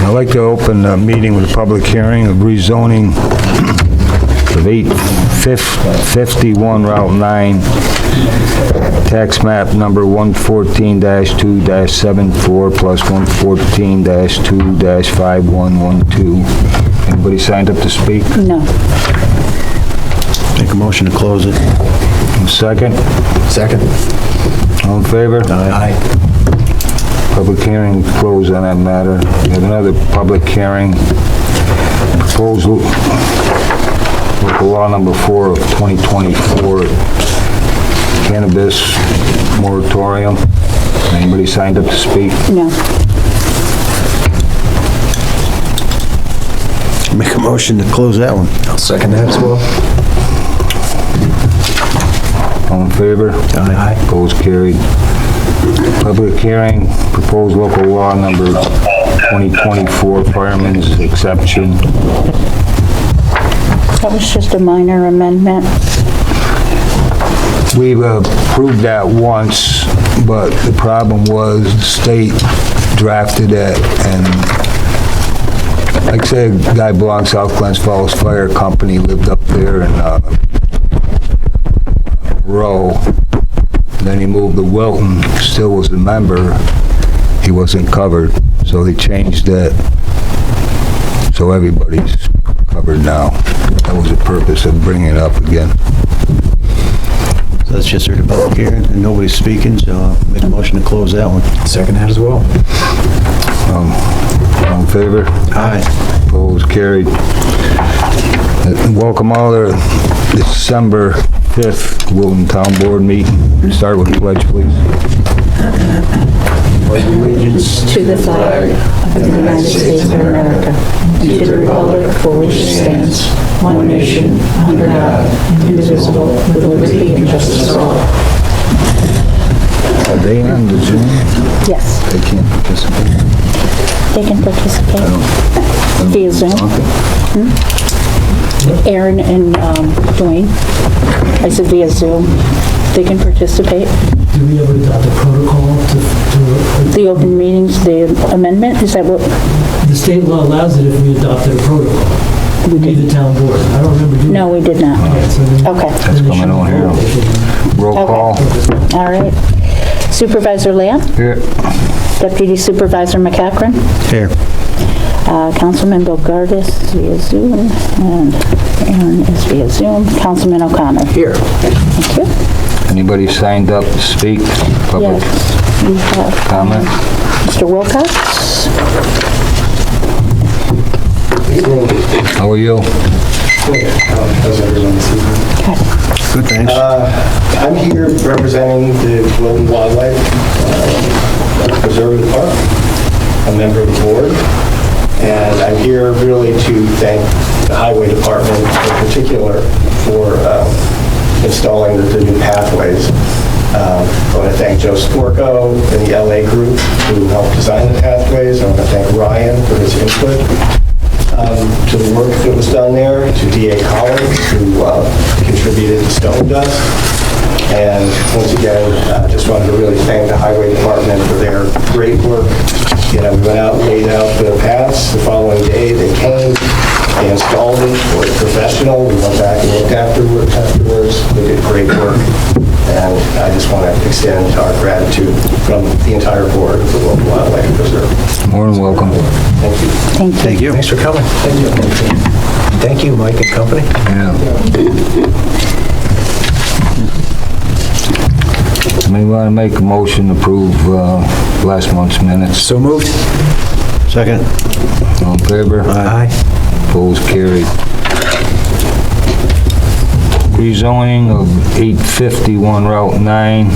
I'd like to open the meeting with a public hearing of rezoning of 851 Route 9, tax map number 114-2-74 plus 114-2-5112. Anybody signed up to speak? No. Make a motion to close it. Second? Second. All in favor? Aye. Public hearing closed on that matter. We have another public hearing. Proposal, local law number 4 of 2024, cannabis moratorium. Anybody signed up to speak? No. Make a motion to close that one. I'll second that as well. All in favor? Aye. Opposed, carried. Public hearing, proposed local law number 2024, fireman's exemption. That was just a minor amendment. We've approved that once, but the problem was the state drafted it, and like I said, a guy belonged to South Glens Falls Fire Company, lived up there in Row. Then he moved to Wilton, still was a member, he wasn't covered, so they changed it, so everybody's covered now. That was the purpose of bringing it up again. So that's just a public hearing, and nobody's speaking, so I'll make a motion to close that one. Second that as well. All in favor? Aye. Opposed, carried. Welcome all to December 5th Wilton Town Board meeting. Start with the pledge, please. Pledge allegiance To the flag of the United States of America and to the republic for which it stands, one nation, under God, indivisible, with liberty and justice for all. Are they on the Zoom? Yes, They can't participate. they can participate via Zoom. Aaron and Dwayne, I said via Zoom, they can participate. Do we ever adopt a protocol to, The open meetings, the amendment, is that what? the state law allows it if we adopted a protocol? We need the town board. I don't remember doing No, we did not. that. So then- Okay, That's coming on here. Roll call. all right. Supervisor Lamb, Here. Deputy Supervisor McCachran, here. Councilman Bill Gardis via Zoom, and Aaron is via Zoom. Councilman O'Connor. Here. Thank you. Anybody signed up to speak? Public Yes, we have comment? Mr. Wilcox. How are you? How's everyone this evening? Good, thanks. I'm here representing the Wilton Wildlife Preserve Park, a member of the board, and I'm here really to thank the Highway Department in particular for installing the new pathways. I want to thank Joe Sporco and the LA group who helped design the pathways. I want to thank Ryan for his input. To the work that was done there, to D.A. Collins, who contributed to stone dust. And once again, just wanted to really thank the Highway Department for their great work. You know, we went out and laid out the paths. The following day, they came, they installed it, it was professional. We went back and looked afterwards. They did great work. And I just want to extend our gratitude from the entire board of the Wilton Wildlife Preserve. More than welcome. Thank you. Thank you. Thank you. Thanks for coming. Thank you. Thank you, Mike and company. Yeah. Somebody want to make a motion to approve last month's minutes? So moved. Second. All in favor? Aye. Opposed, carried. Rezoning of 851 Route 9,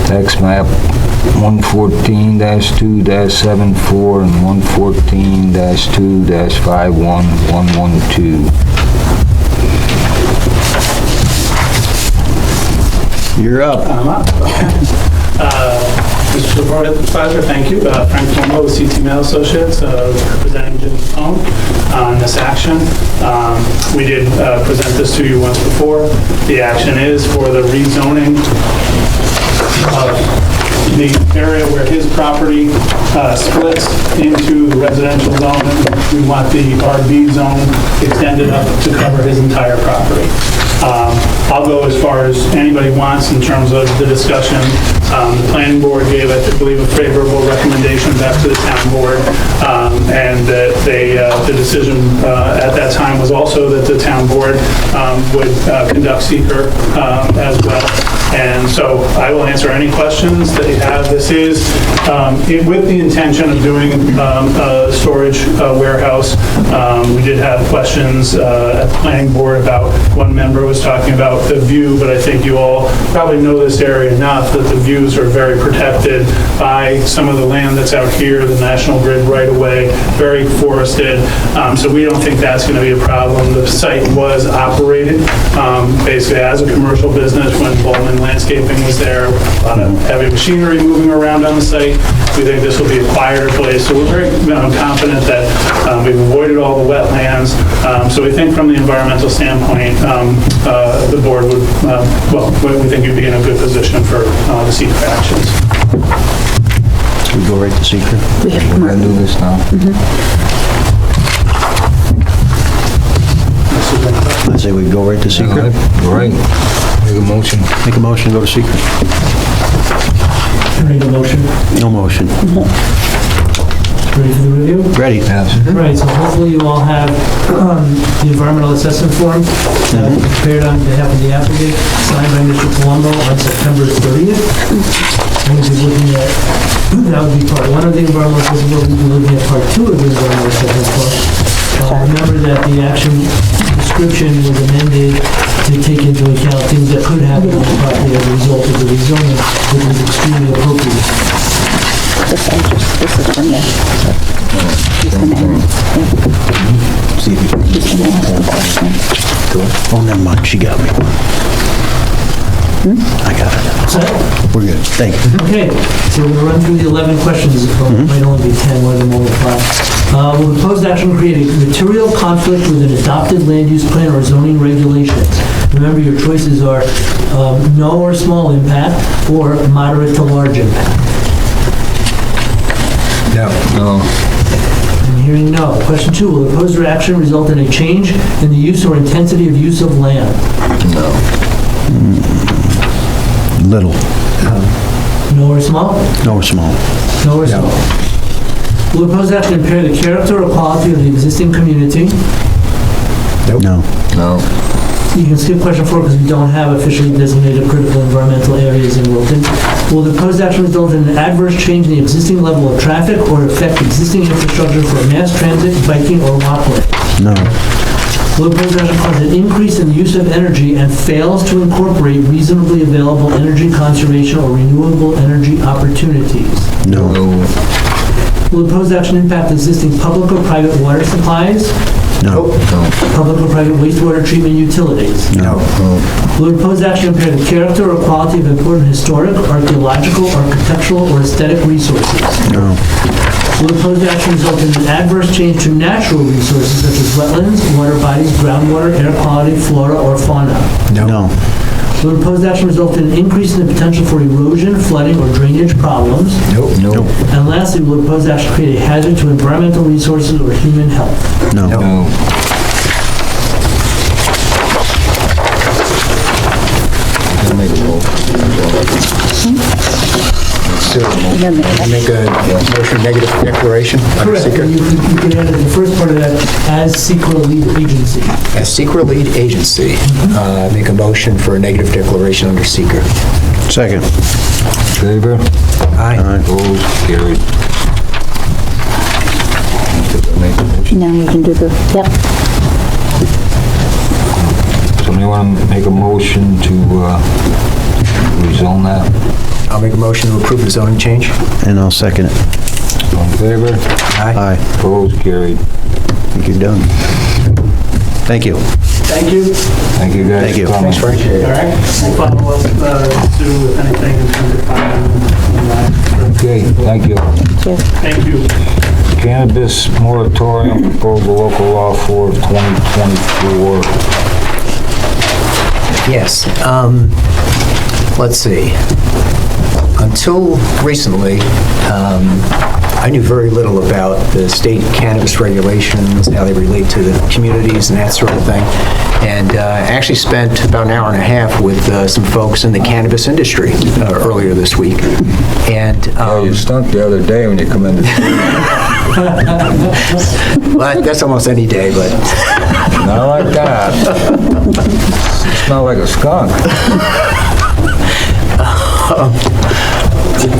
tax map 114-2-74 and 114-2-51112. You're up. I'm up. Mr. Supervisor, thank you. Frank Palumbo with CT Mail Associates, representing Jimmy Pone on this action. We did present this to you once before. The action is for the rezoning of the area where his property splits into the residential zone. We want the RB zone extended up to cover his entire property. I'll go as far as anybody wants in terms of the discussion. The planning board gave, I believe, a favorable recommendation back to the town board, and that the decision at that time was also that the town board would conduct seeker as well. And so I will answer any questions that you have. This is with the intention of doing a storage warehouse. We did have questions at the planning board about, one member was talking about the view, but I think you all probably know this area enough that the views are very protected by some of the land that's out here, the National Grid right-of-way, very forested. So we don't think that's going to be a problem. The site was operated basically as a commercial business when Bowman Landscaping was there, a lot of heavy machinery moving around on the site. We think this will be a quieter place. So we're very confident that we've avoided all the wetlands. So we think from the environmental standpoint, the board would, we think you'd be in a good position for the secret actions. We go right to seeker? We're gonna do this now. I say we go right to seeker. All right, make a motion. Make a motion to go to seeker. Ready the motion? No motion. Ready for the review? Ready? Yes. Right, so hopefully you all have the environmental assessment form prepared on behalf of the applicant, signed by Mr. Palumbo on September 30th. And we'll be looking at, that would be part one of the environmental assessment form, we'll be looking at part two of the environmental assessment form. Remember that the action description was amended to take into account things that could happen on the property as a result of the rezoning, which is extremely appropriate. This is from there. He's gonna ask. See if you can. He's gonna ask the question. Oh, never mind, she got me. I got it. So, We're good, thank you. okay, so we're gonna run through the 11 questions. It might only be 10, one of them will apply. Will the proposed action create a material conflict with an adopted land use plan or zoning regulations? Remember, your choices are no or small impact, or moderate to large impact. No. I'm hearing no. Question 2, will the proposed action result in a change in the use or intensity of use of land? Little. No or small? No or small. No or small. Will the proposed action impair the character or quality of the existing community? No. You can skip question 4 because we don't have officially designated critical environmental areas in Wilton. Will the proposed action result in an adverse change in the existing level of traffic or affect existing infrastructure for mass transit, biking, or walkway? No. Will the proposed action cause an increase in the use of energy and fails to incorporate reasonably available energy conservation or renewable energy opportunities? No. Will the proposed action impact existing public or private water supplies? No. Public or private wastewater treatment utilities? No. Will the proposed action impair the character or quality of important historic, archaeological, architectural, or aesthetic resources? No. Will the proposed action result in an adverse change to natural resources such as wetlands, water bodies, groundwater, air quality, flora, or fauna? No. Will the proposed action result in an increase in the potential for erosion, flooding, or drainage problems? No. And lastly, will the proposed action create a hazard to environmental resources or human health? No. Make a Make a motion negative declaration under Correct. seeker. You can add the first part of that as secret lead agency. As secret lead agency, make a motion for a negative declaration under seeker. Second. favor? Aye. Opposed? Carried. Make a motion. Now we can do the, yep. Somebody want to make a motion to rezone that? I'll make a motion to approve the zoning change. And I'll second it. All in favor? Aye. Aye. Opposed? Carried. I think you're done. Thank you. Thank you. Thank you, guys. Thank you. for coming. Thanks, Frank. All right. We'll follow up, Sue, with anything in terms of finding you. Thank you. Cannabis moratorium, proposal local law 4 of 2024. Yes, let's see. Until recently, I knew very little about the state cannabis regulations, how they relate to the communities and that sort of thing. And I actually spent about an hour and a half with some folks in the cannabis industry earlier this week. And You stunk the other day when you come in. well, that's almost any day, but Not like that. You smell like a skunk.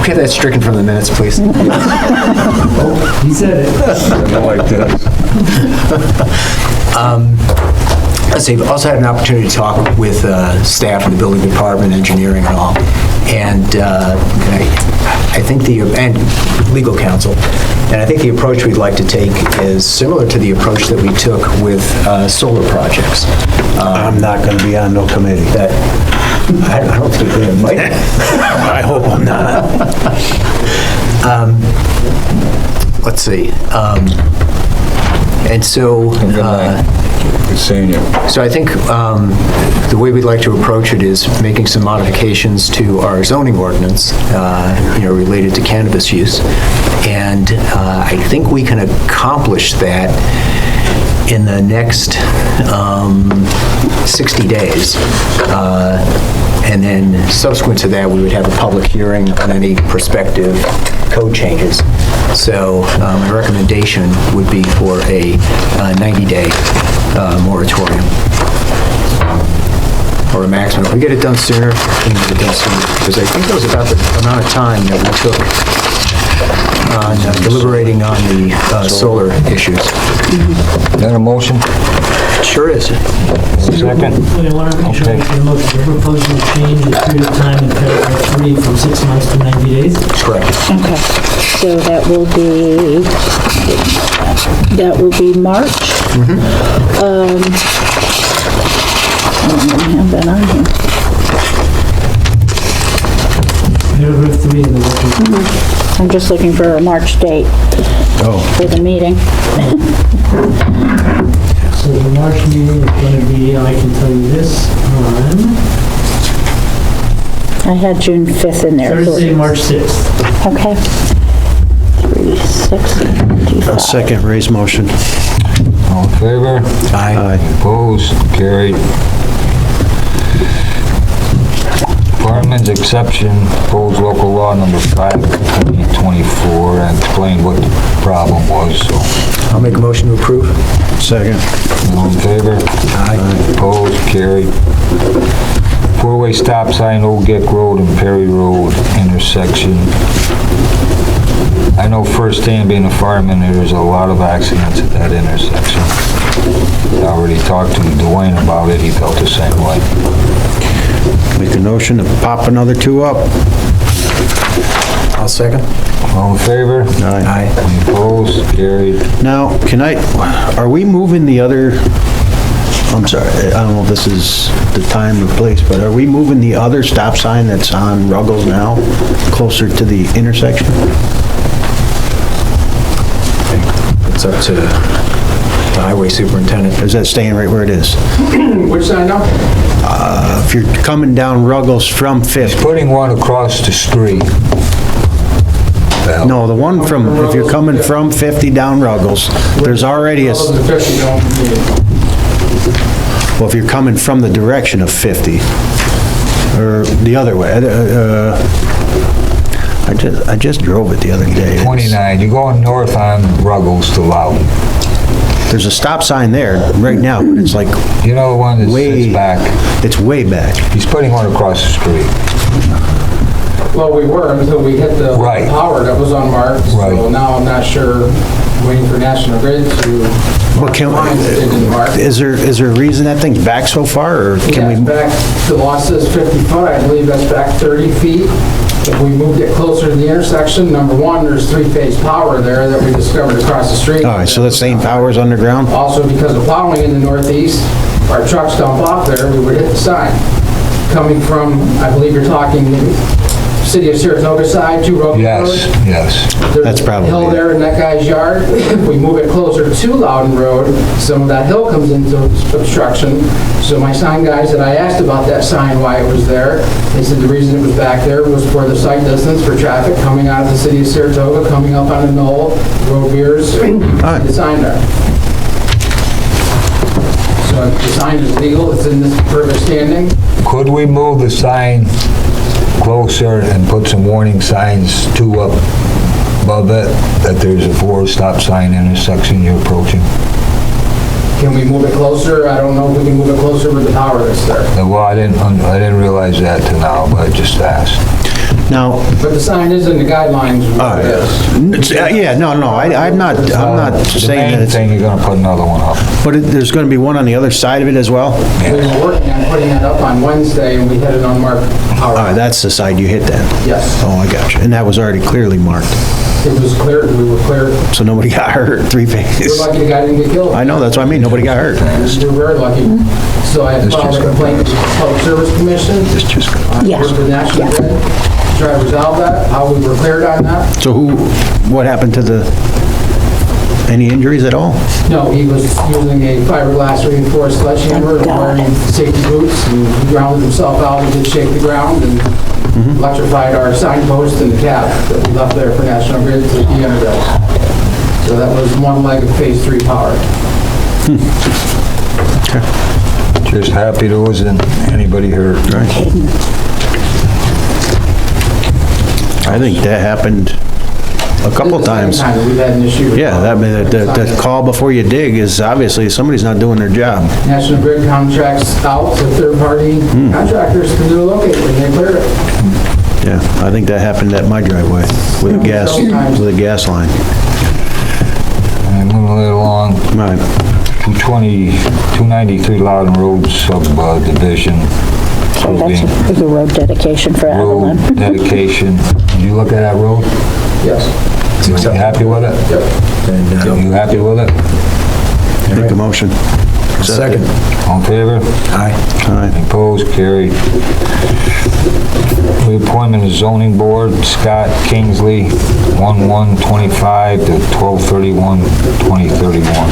get that stricken from the minutes, please. He said it. Not like this. Let's see, I've also had an opportunity to talk with staff in the building department, engineering and all, and I think and legal counsel, and I think the approach we'd like to take is similar to the approach that we took with solar projects. I'm not going to be on no committee. That, I don't think we're invited. I hope I'm not. Let's see, and so... Good night. Good seeing you. So I think the way we'd like to approach it is making some modifications to our zoning ordinance, related to cannabis use. And I think we can accomplish that in the next 60 days. And then subsequent to that, we would have a public hearing on any prospective code changes. So my recommendation would be for a 90-day moratorium, or a maximum. If we get it done sooner, we can get it done sooner, because I think that was about the amount of time that we took on deliberating on the solar issues. Is that a motion? Sure is. Second? I want to make sure I Okay. make the motion. We're proposing to change the period of time in paragraph 3 from 6 months to 90 days. Correct. Okay, so that will be March. I don't even have that on here. Paragraph 3 in the motion. I'm just looking for a March date for the meeting. So the March meeting is going to be, I can tell you this, on I had June 5th in there. Thursday, March 6th. Okay. 3, 6, A second raise motion. All in favor? Aye. Opposed? Carried. Fireman's exception, proposed local law number 5 of 2024, and explain what the problem was, so. I'll make a motion to approve. Second. All in favor? Aye. Opposed? Carried. Four-way stop sign, Old Gick Road and Perry Road intersection. I know firsthand, being a fireman, there's a lot of accidents at that intersection. I already talked to Dwayne about it, he felt the same way. Make a notion to pop another 2 up. I'll second. All in favor? Aye. Any opposed? Carried. Now, are we moving the other, I'm sorry, I don't know if this is the time or place, but are we moving the other stop sign that's on Ruggles now closer to the intersection? It's up to the highway superintendent. Is that staying right where it is? Which sign now? If you're coming down Ruggles from 5th, Putting one across the street. no, the one from, if you're coming from 50 down Ruggles, there's already a, The 50 don't need it. well, if you're coming from the direction of 50, or the other way, I just drove it the other day. 29, you're going north on Ruggles to Loudon. There's a stop sign there right now, but it's like You know the one that way sits back? It's way back. He's putting one across the street. Well, we were until we hit the Right. power that was unmarked, so Right. now I'm not sure, waiting for National Grid to But lines that they didn't mark. is there a reason that thing's back so far, or Yeah, can it's we? back, the law says 50 foot, I believe that's back 30 feet. If we moved it closer to the intersection, number one, there's 3-phase power there that we discovered across the street. All right, so the same power's underground? Also, because of plowing in the northeast, our trucks dump off there, we would hit the sign. Coming from, I believe you're talking City of Saratoga side, 2 Road. Yes, yes. There's That's probably a hill it. there in that guy's yard. If we move it closer to Loudon Road, some of that hill comes into obstruction. So my sign guys that I asked about that sign, why it was there, they said the reason it was back there was for the sight distance for traffic coming out of the City of Saratoga, coming up on the knoll, road veers, the sign there. So if the sign is legal, it's in this perfect standing. Could we move the sign closer and put some warning signs two up above it, that there's a 4 stop sign intersection you're approaching? Can we move it closer? I don't know if we can move it closer with the power that's there. Well, I didn't realize that till now, but I just asked. Now, But the sign is in the guidelines. yeah, no, I'm not saying that The main it's, thing, you're gonna put another one up. but there's gonna be one on the other side of it as well? We were working on putting that up on Wednesday, and we had an unmarked power. All right, that's the side you hit then? Yes, Oh, I got you. And that was already clearly marked, it was clear, we were clear. so nobody got hurt, We're three-phase. lucky the guy didn't get killed. I know, that's what I mean, nobody got hurt. We're very lucky. So I filed a complaint with the Public Service Commission. Yeah. Worked with National Yeah. Grid, try to resolve that, how we were cleared on that. So what happened to any injuries at all? No, he was using a fiberglass reinforced sledgehammer, and wearing safety boots, and he grounded himself out and did shake the ground, and electrified our signpost and the cab that we left there for National Grid to be energized. So that was one leg of Phase 3 power. Just happy there wasn't anybody hurt. I think that happened a couple times. We've had an issue. with Yeah, the call before you dig is obviously somebody's not doing their job. National Grid contracts out to third-party contractors to do a locate when they clear it. Yeah, I think that happened at my driveway with a gas line. And moving right along, Right. 293 Loudon Road subdivision. So that's a road dedication for Evelyn. Road dedication. Did you look at that road? Yes. You happy with it? Yep. You happy with it? Make a motion. Second. All in favor? Aye. Aye. Opposed, carried. Reappointment of zoning board, Scott Kingsley, 1/1/25 to 12/31/2031.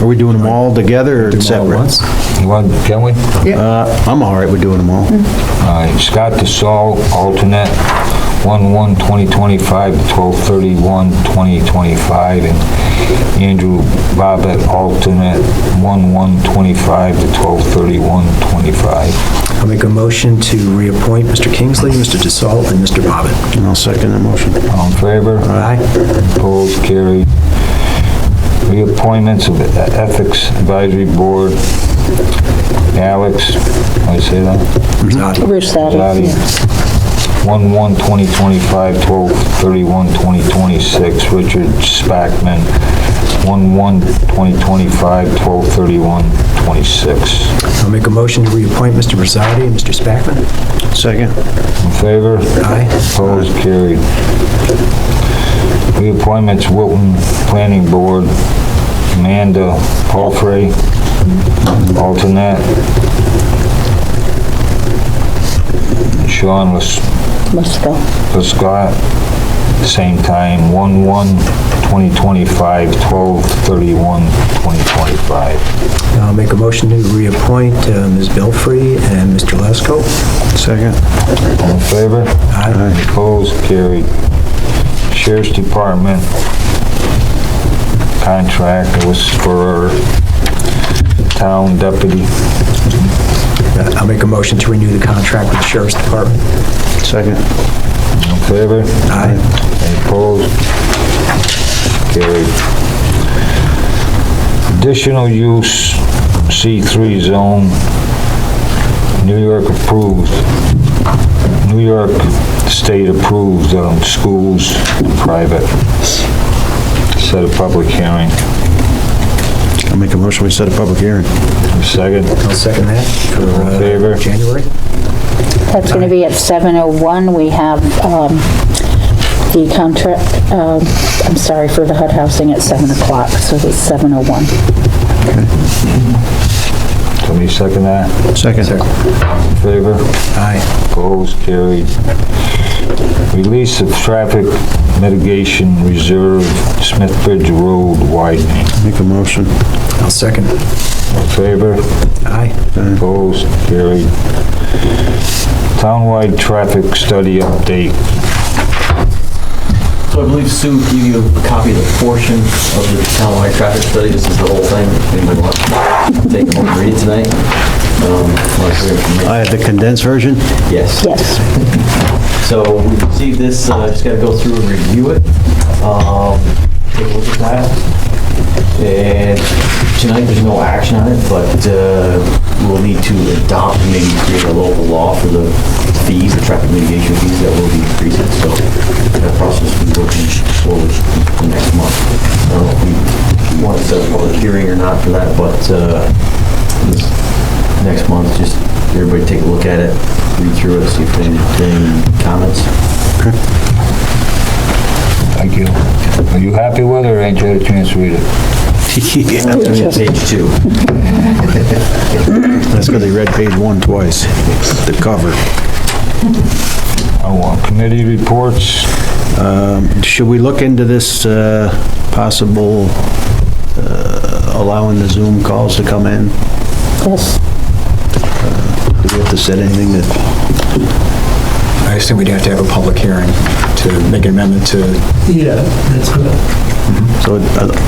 Are we doing them all together or separate? You want, can we? I'm all right with doing them all. All right, Scott DeSalle, alternate, 1/1/2025 to 12/31/2025, and Andrew Bobbitt, alternate, 1/1/25 to 12/31/25. I'll make a motion to reappoint Mr. Kingsley, Mr. DeSalle, and Mr. Bobbitt. And I'll second the motion. All in favor? Aye. Opposed, carried. Reappointments of the Ethics Advisory Board, Alex, how do I say that? Rosati. Zadi, 1/1/2025, 12/31/2026. Richard Spackman, 1/1/2025, 12/31/26. I'll make a motion to reappoint Mr. Rosati and Mr. Spackman. Second. In favor? Aye. Opposed, carried. Reappointments, Wilton Planning Board, Amanda Palfrey, alternate. Sean Lescott, same time, 1/1/2025, 12/31/2025. I'll make a motion to reappoint Ms. Belfry and Mr. Lesko. Second. All in favor? Aye. Opposed, carried. Sheriff's Department contract was for our town deputy. I'll make a motion to renew the contract with the Sheriff's Department. Second. All in favor? Aye. Any opposed? Carried. Additional use, C3 zone, New York approved, New York State approved schools, private. Set a public hearing. I'll make a motion, we set a public hearing. Second, I'll second that for favor? January. That's going to be at 7:01. We have the contract, I'm sorry, for the HUD housing at 7 o'clock, so it's 7:01. Somebody second that? Second. In favor? Aye. Opposed, carried. Release of traffic mitigation reserve, Smithbridge Road widening. Make a motion. I'll second. In favor? Aye. Opposed, carried. Townwide traffic study update. So I believe Sue gave you a copy of the portion of the townwide traffic study. This is the whole thing. Anybody want to take home and read it tonight? I have the condensed version. Yes. Yes. So we received this, just got to go through and review it. Take a look at that. And tonight there's no action on it, but we'll need to adopt and maybe create a local law for the fees, the traffic mitigation fees that will be increasing. So that process will be working forward the next month. I don't know if we want to set a public hearing or not for that, but this next month, just everybody take a look at it, read through it, see if there's any comments. Thank you. Are you happy with it, or ain't you had a chance to read it? Yeah. Page 2. That's because they read page 1 twice, the cover. Committee reports. Should we look into this possible allowing the Zoom calls to come in? Yes. Do we have to set anything that, I assume we'd have to have a public hearing to make an amendment to, Yeah, that's good. so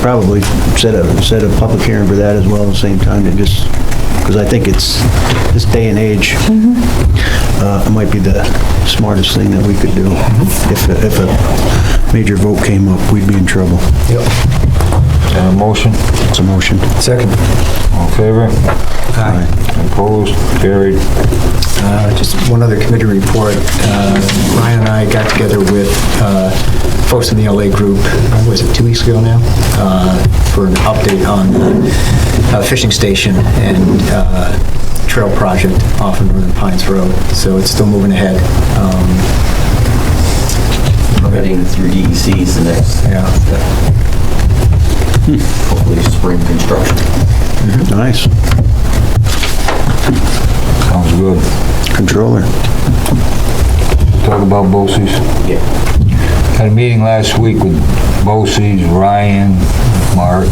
probably set a public hearing for that as well at the same time, to just, because I think it's, this day and age, it might be the smartest thing that we could do. If a major vote came up, we'd be in trouble. Motion? It's a motion. second. All in favor? Aye. Opposed, carried. Just one other committee report. Ryan and I got together with folks in the LA group, was it 2 weeks ago now? For an update on the fishing station and trail project off of Northern Pines Road. So it's still moving ahead. Permitting through DEC is the next, Yeah. hopefully spring construction. Nice. Sounds good. Controller. Talk about BOCES. Yeah. Had a meeting last week with BOCES, Ryan, Mark,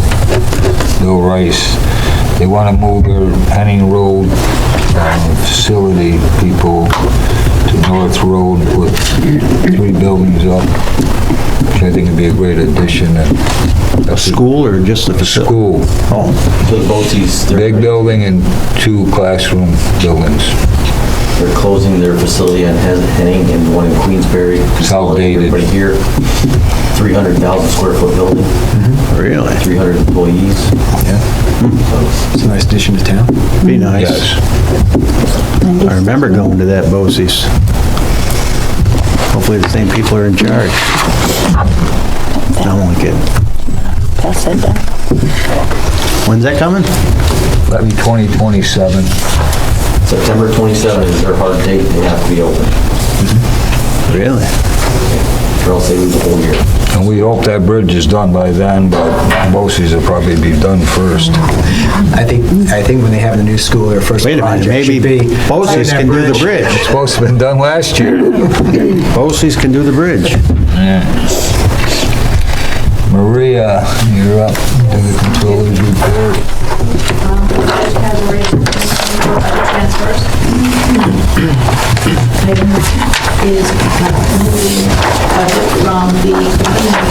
Bill Rice. They want to move their Henning Road facility people to North Road, put 3 buildings up, which I think would be a great addition. And School or just the facility? school, Oh, So the BOCES, big building and 2 classroom buildings. they're closing their facility on Henning and one in Queensbury. It's outdated. Right here, 300,000 square foot building, really? 300 employees. Yeah. It's a nice addition to town. Be nice. Yes. I remember going to that BOCES. Hopefully the same people are in charge. No, I'm only kidding. Pass that down. When's that coming? That'd be 2027. September 27th is their hard date, they have to be open, Really? or else they lose the whole year. And we hope that bridge is done by then, but BOCES will probably be done first. I think when they have the new school, their first Wait a project minute, should maybe be... BOCES can do the bridge. It's supposed to have been done last year. BOCES can do the bridge. Maria, you're up. Do the controller's report. Transfers. Item is moving budget from the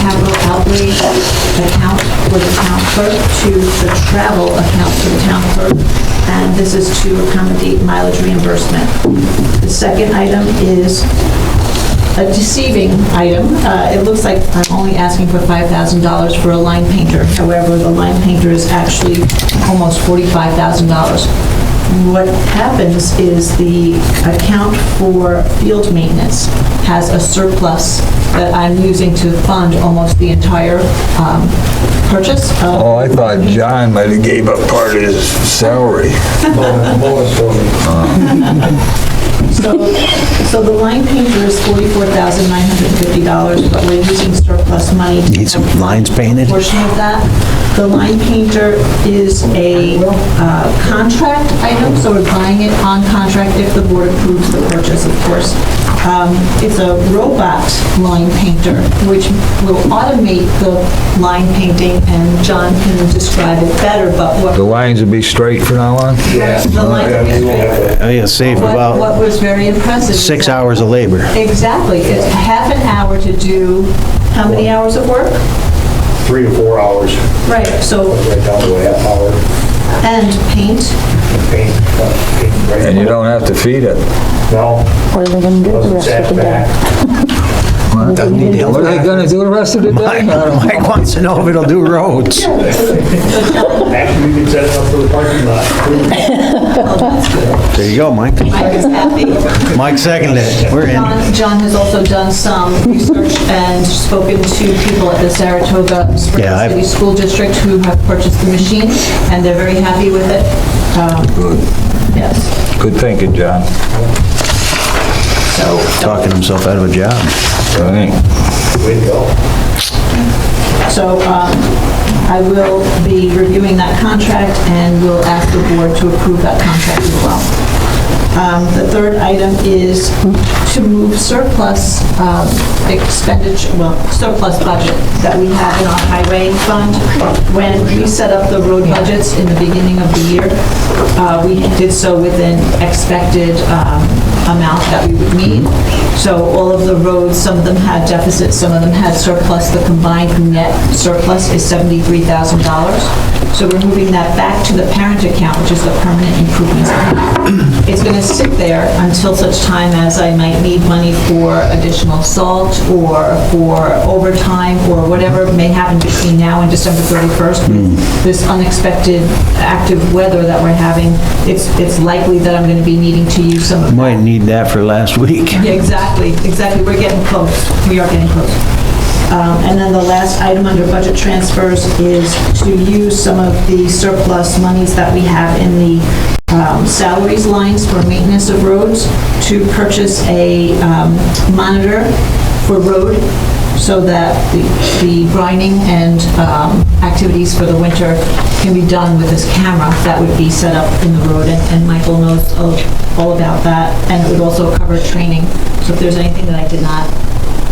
capital outlay account for the town clerk to the travel account for the town clerk, and this is to accommodate mileage reimbursement. The second item is a deceiving item. It looks like I'm only asking for $5,000 for a line painter. However, the line painter is actually almost $45,000. What happens is the account for field maintenance has a surplus that I'm using to fund almost the entire purchase of... Oh, I thought John might have gave up part of his salary. So So the line painter is $44,950, but we're using surplus money. to Need some lines painted? Portion of that. The line painter is a contract item, so we're buying it on contract if the board approves the purchase, of course. It's a robot line painter, which will automate the line painting, and John can describe it better, but what... The lines will be straight from now on? The lines will be straight. Oh, yeah, save What about was very impressive... is 6 that- hours of labor. Exactly. It's half an hour to do, how many hours of work? 3 to 4 hours, Right, so, right down to a half hour. and paint. Paint, right. And you don't have to feed it. No, What are they gonna do the doesn't rest of sat the day? back. What are they gonna do the rest of the day? Mike wants to know if it'll do roads. Actually, we could set it up for the parking lot. There you go, Mike. Mike is happy. Mike seconded it. We're in. John has also done some research and spoken to people at the Saratoga Springs Yeah, I've- City School District who have purchased the machine, and they're very happy with it. Good. Yes. Good thinking, John. So, Talking himself out of a job. Right. Way to go. So I will be reviewing that contract and will ask the board to approve that contract as well. The third item is to move surplus expenditure, surplus budget that we have in our highway fund. When we set up the road budgets in the beginning of the year, we did so with an expected amount that we would need. So all of the roads, some of them had deficits, some of them had surplus. The combined net surplus is $73,000. So we're moving that back to the parent account, which is the permanent improvements account. It's going to sit there until such time as I might need money for additional salt or for overtime or whatever may happen between now and December 31st. With this unexpected active weather that we're having, it's likely that I'm going to be needing to use some of that. Might need that for last week. Yeah, exactly. We're getting close. We are getting close. And then the last item under budget transfers is to use some of the surplus monies that we have in the salaries lines for maintenance of roads to purchase a monitor for road so that the grinding and activities for the winter can be done with this camera that would be set up in the road, and Michael knows all about that, and it would also cover training. So if there's anything that I did not,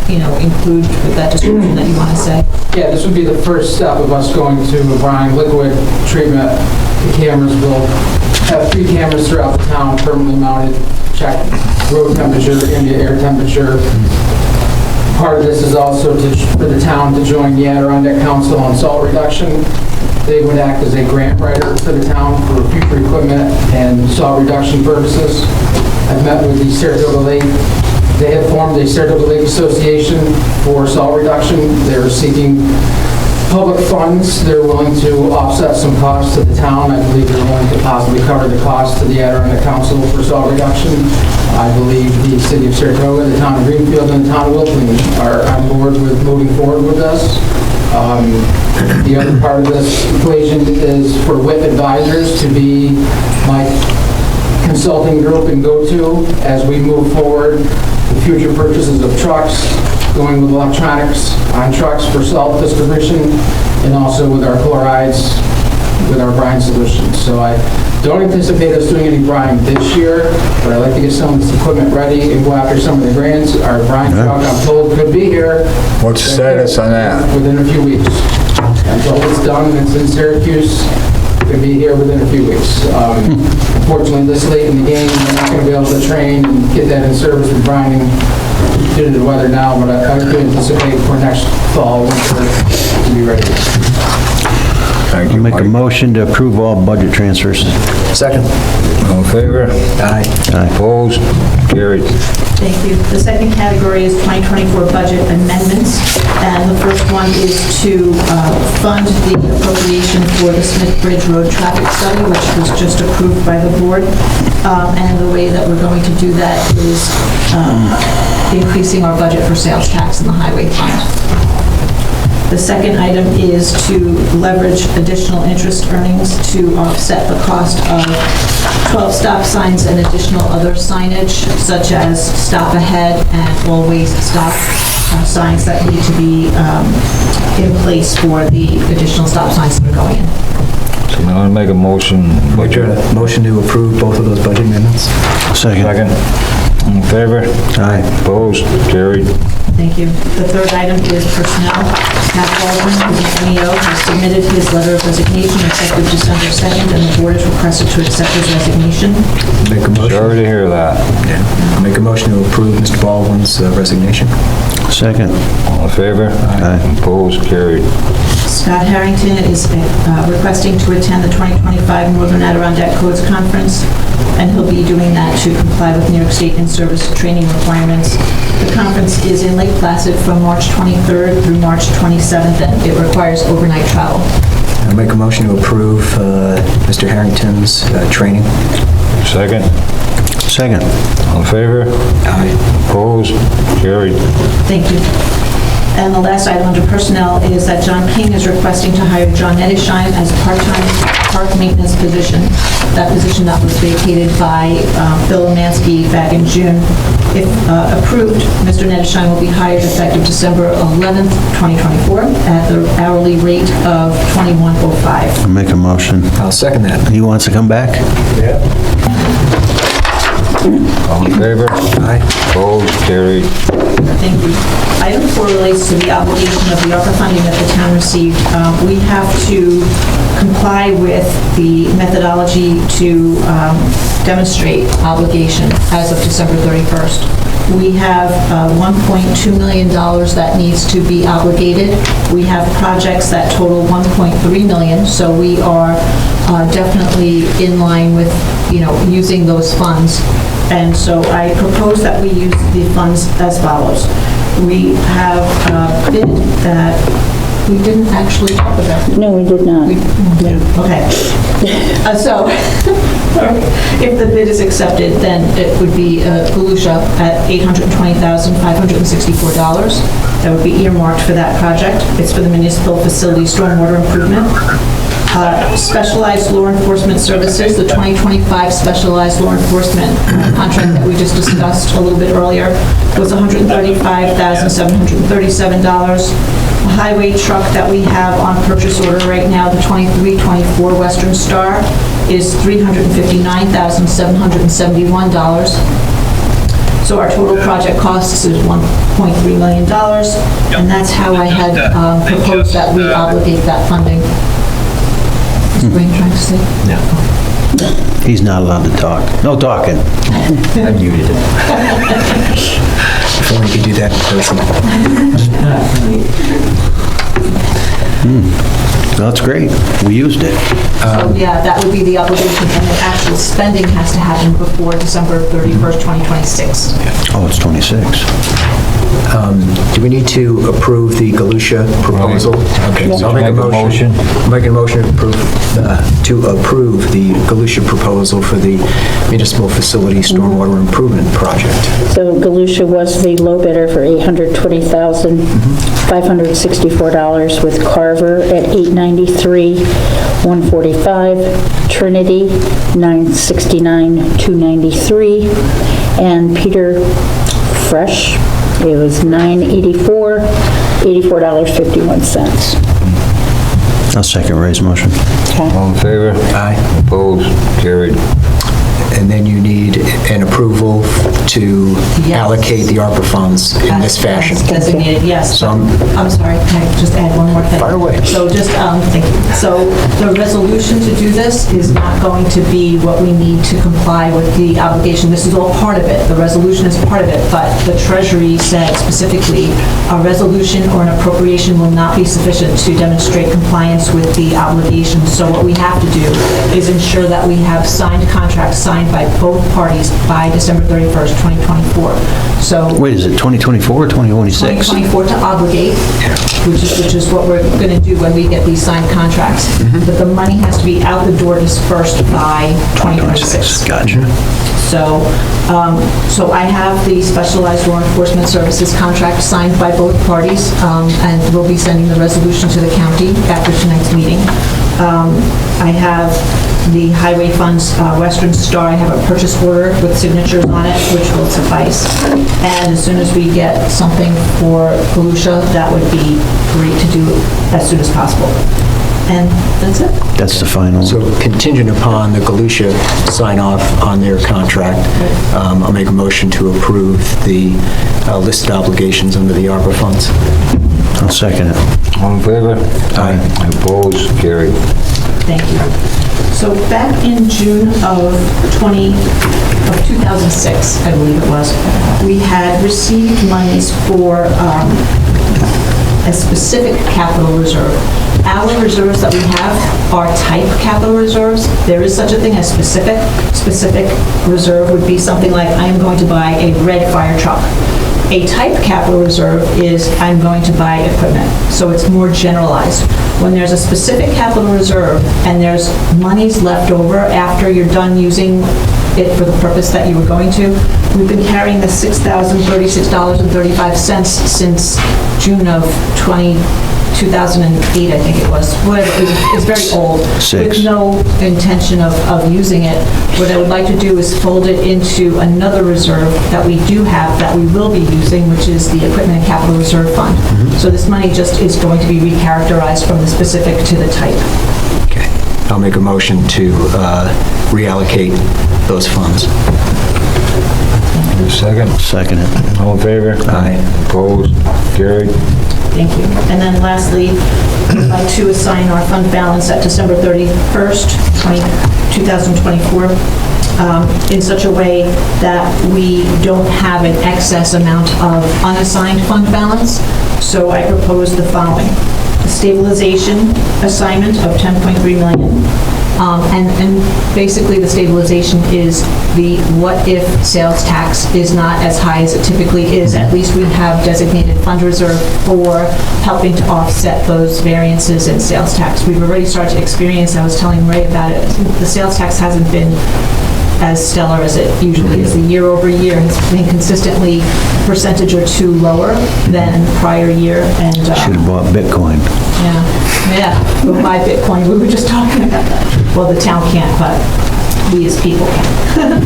include with that description that you want to say. Yeah, this would be the first step of us going to a brine liquid treatment. The cameras will have 3 cameras throughout the town, permanently mounted, check road temperature, ambient air temperature. Part of this is also for the town to join the Adirondack Council on salt reduction. They would act as a grant writer for the town for future equipment and salt reduction purposes. I've met with the Saratoga Lake. They have formed a Saratoga Lake Association for salt reduction. They're seeking public funds. They're willing to offset some costs to the town. I believe they're willing to possibly cover the cost to the Adirondack Council for salt reduction. I believe the city of Saratoga, the town of Greenfield, and the town of Wilton are on board with moving forward with us. The other part of this equation is for WIP advisors to be my consulting group and go-to as we move forward the future purchases of trucks, going with electronics on trucks for salt distribution, and also with our chlorides, with our brine solutions. So I don't anticipate us doing any brine this year, but I'd like to get some of this equipment ready and go after some of the grants. Our brine truck, I'm told, could be here. What's the status on that? Within a few weeks. Until it's done, it's in Syracuse, could be here within a few weeks. Unfortunately, this late in the game, we're not going to be able to train and get that in service with brining due to the weather now, but I do anticipate for next fall, winter, to be ready. Thank you, Make a Mike. motion to approve all budget transfers. Second. All in favor? Aye. Opposed? Carried. Thank you. The second category is 2024 budget amendments, and the first one is to fund the appropriation for the Smith Bridge Road traffic study, which was just approved by the board. And the way that we're going to do that is increasing our budget for sales tax in the highway fund. The second item is to leverage additional interest earnings to offset the cost of 12 stop signs and additional other signage, such as stop ahead and always stop signs that need to be in place for the additional stop signs that are going in. So I'm gonna make a motion. Motion to approve both of those budget amendments? Second. Second. In favor? Aye. Opposed? Carried. Thank you. The third item is personnel. Matt Baldwin, who's an MEO, has submitted his letter of resignation effective December 2nd, and the board is requested to accept his resignation. Make a motion. Sorry to hear that. Make a motion to approve Mr. Baldwin's resignation? Second. All in favor? Aye. Opposed? Carried. Scott Harrington is requesting to attend the 2025 Northern Adirondack Codes Conference, and he'll be doing that to comply with New York State in-service training requirements. The conference is in Lake Placid from March 23rd through March 27th, and it requires overnight travel. I'll make a motion to approve Mr. Harrington's training. Second. Second. All in favor? Aye. Opposed? Carried. Thank you. And the last item under personnel is that John King is requesting to hire John Nettesheim as a part-time park maintenance position. That position that was vacated by Bill Mansky back in June. If approved, Mr. Nettesheim will be hired effective December 11th, 2024 at the hourly rate of $21.05. I'll make a motion. I'll second that. He wants to come back? Yeah. All in favor? Aye. Opposed? Carried. Thank you. Item 4 relates to the obligation of the ARPA funding that the town received. We have to comply with the methodology to demonstrate obligation as of December 31st. We have $1.2 million that needs to be obligated. We have projects that total $1.3 million, so we are definitely in line with, using those funds. And so I propose that we use the funds as follows. We have a bid that we didn't actually talk about. No, we did not. Okay. So if the bid is accepted, then it would be Galusha at $820,564. That would be earmarked for that project. It's for the municipal facility stormwater improvement. Specialized law enforcement services, the 2025 specialized law enforcement contract that we just discussed a little bit earlier was $135,737. The highway truck that we have on purchase order right now, the 2324 Western Star, is $359,771. So our total project costs is $1.3 million, and that's how I had proposed that we obligate that funding. Is Wayne trying to say? No. He's not allowed to talk. No talking. I muted him. If only we could do that in person. That's great. We used it. So, yeah, that would be the obligation, and the actual spending has to happen before December 31st, 2026. Oh, it's 26. Do we need to approve the Galusha proposal? Okay, so I'll make a motion. Make a motion to approve the Galusha proposal for the municipal facility stormwater improvement project. So Galusha was the low bidder for $820,564 with Carver at $893, $145, Trinity $969, $293, and Peter Fresh, it was $984, $84.51. I'll second Ray's motion. All in favor? Aye. Opposed? Carried. And then you need an approval to Yes. allocate the ARPA funds in this fashion. That's designated, yes. So I'm sorry, can I just add one more thing? Fire away. So just, thank you. So the resolution to do this is not going to be what we need to comply with the obligation. This is all part of it. The resolution is part of it, but the Treasury said specifically, a resolution or an appropriation will not be sufficient to demonstrate compliance with the obligation. So what we have to do is ensure that we have signed contracts signed by both parties by December 31st, 2024. So Wait, is it 2024 or 2026? 2024 to obligate, which is what we're going to do when we get these signed contracts. But the money has to be out the door dispersed by 2026. Gotcha. So So I have the Specialized Law Enforcement Services contract signed by both parties, and we'll be sending the resolution to the county after tonight's meeting. I have the Highway Fund's Western Star, I have a purchase order with signatures on it, which will suffice. And as soon as we get something for Volusia, that would be great to do as soon as possible. And that's it. That's the final. So contingent upon the Galusha sign off on their contract, I'll make a motion to approve the listed obligations under the ARPA funds. I'll second it. All in favor? Aye. Opposed? Carried. Thank you. So back in June of 2006, I believe it was, we had received monies for a specific capital reserve. Our reserves that we have are type capital reserves. There is such a thing as specific. Specific reserve would be something like, I am going to buy a red fire truck. A type capital reserve is, I'm going to buy equipment. So it's more generalized. When there's a specific capital reserve and there's monies left over after you're done using it for the purpose that you were going to, we've been carrying the $6,036.35 since June of 2008, I think it was. Whatever, it's very old. With no intention of using it. What I would like to do is fold it into another reserve that we do have that we will be using, which is the Equipment and Capital Reserve Fund. So this money just is going to be recharacterized from the specific to the type. Okay. I'll make a motion to reallocate those funds. Second? Second it. All in favor? Aye. Opposed? Carried. Thank you. And then lastly, I'd like to assign our fund balance at December 31st, 2024, in such a way that we don't have an excess amount of unassigned fund balance. So I propose the following. A stabilization assignment of $10.3 million. And basically the stabilization is the what if sales tax is not as high as it typically is. At least we have designated fund reserve for helping to offset those variances in sales tax. We've already started to experience, I was telling Ray about it, the sales tax hasn't been as stellar as it usually is. The year over year has been consistently a percentage or two lower than prior year. And Should have bought Bitcoin. yeah, we'll buy Bitcoin. We were just talking about that. Well, the town can't, but we as people can.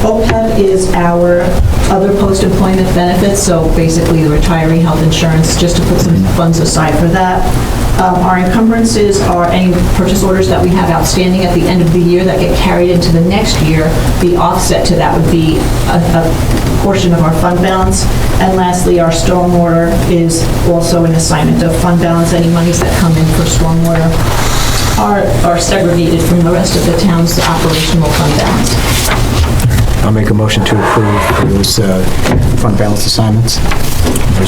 OPEB is our other post-employment benefits, so basically the retiree health insurance, just to put some funds aside for that. Our encumbrances are any purchase orders that we have outstanding at the end of the year that get carried into the next year. The offset to that would be a portion of our fund balance. And lastly, our stormwater is also an assignment of fund balance. Any monies that come in for stormwater are segregated from the rest of the town's operational fund balance. I'll make a motion to approve those fund balance assignments.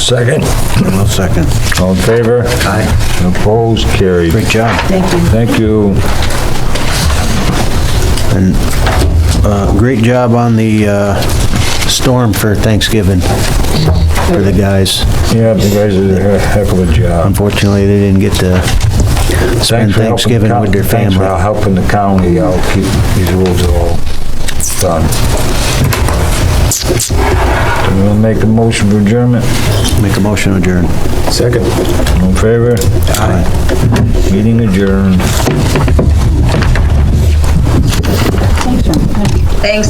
Second? I'll second. All in favor? Aye. Opposed? Carried. Great job. Thank you. Thank you. And great job on the storm for Thanksgiving for the guys. Yeah, the guys did a heck of a job. Unfortunately, they didn't get to spend Thanks for helping Thanksgiving with their Thanks for family. helping the county out, keep these roads all done. You want to make a motion for adjournment? Make a motion to adjourn. Second. All in favor? Aye. Meeting adjourned. Thanks, John. Thanks.